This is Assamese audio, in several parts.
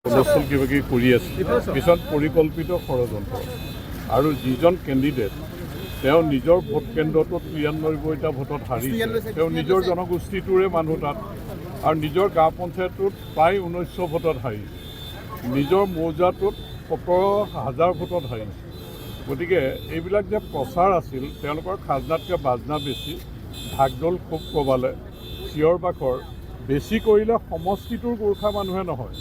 হুলস্থুল কিবা কিবি কৰি আছে পিছত পৰিকল্পিত ষড়যন্ত্ৰ আৰু যিজন কেণ্ডিডেট তেওঁ নিজৰ ভোট কেন্দ্ৰটোত ৯৩টা ভোটত হাৰিছে তেওঁ নিজৰ জনগোষ্ঠীটোৰে মানুহ তাত আৰু নিজৰ গাঁও পঞ্চায়তটোত প্ৰায় ১৯০০ ভোটত হাৰিছে নিজৰ মৌজাটোত ১৭,০০০ ভোটত হাৰিছে গতিকে এইবিলাক যে প্ৰচাৰ আছিল তেওঁলোকৰ খাজনাতকৈ বাজনা বেছি ঢাকঢোল খুব কবালে চিঞৰ বাখৰ বেছি কৰিলে সমষ্টিটোৰ গোৰ্খা মানুহে নহয়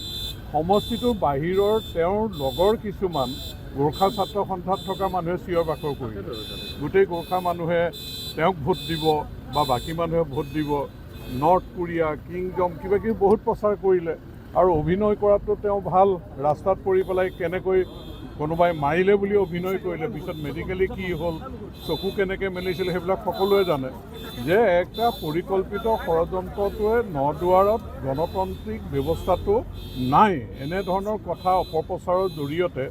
সমষ্টিটোৰ বাহিৰৰ তেওঁৰ লগৰ কিছুমান গোৰ্খা ছাত্ৰ সন্থাত থকা মানুহে চিঞৰ বাখৰ কৰিলে গোটেই গোৰ্খা মানুহে তেওঁক ভোট দিব বা বাকী মানুহে ভোট দিব নৰ্থ কোৰিয়া কিংডম কিবা কিবি বহুত প্ৰচাৰ কৰিলে আৰু অভিনয় কৰাটো তেওঁ ভাল ৰাস্তাত পৰি পেলাই কেনেকৈ কোনোবাই মাৰিলে বুলি অভিনয় কৰিলে পিছত মেডিকেলি কি হ'ল চকু কেনেকৈ মেলিছিল সেইবিলাক সকলোৱে জানে যে একটা পৰিকল্পিত ষড়যন্ত্ৰটোৱে নদুৱাৰত গণতান্ত্ৰিক ব্যৱস্থাটো নাই এনেধৰণৰ কথা অপপ্ৰচাৰৰ জৰিয়তে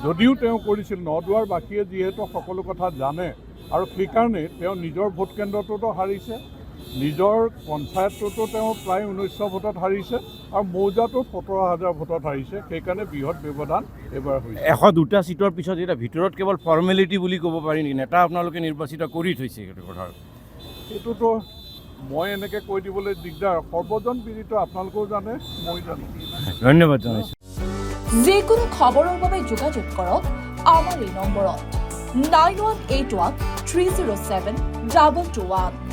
যদিও তেওঁ কৰিছিল নদুৱাৰ বাকীয়ে যিহেতু সকলো কথা জানে আৰু সেইকাৰণে তেওঁ নিজৰ ভোট কেন্দ্ৰটোতো হাৰিছে নিজৰ পঞ্চায়তটোতো তেওঁ প্ৰায় ১৯০০ ভোটত হাৰিছে আৰু মৌজাটো ১৭,০০০ ভোটত হাৰিছে সেইকাৰণে বৃহৎ ব্যৱধান এইবাৰ হৈছে ১০২টা ছিটৰ পিছত এতিয়া ভিতৰত কেৱল ফৰ্মেলিটি বুলি ক'ব পাৰি নেকি নেতা আপোনালোকে নিৰ্বাচিত কৰি থৈছে সেইটো কথা এইটোতো মই এনেকৈ কৈ দিবলৈ দিগদাৰ সৰ্বজন বিদিত আপোনালোকেও জানে মই জানো ধন্যবাদ জনাইছোঁ যিকোনো খবৰৰ বাবে যোগাযোগ কৰক আমাৰ এই নম্বৰত 9181 307 221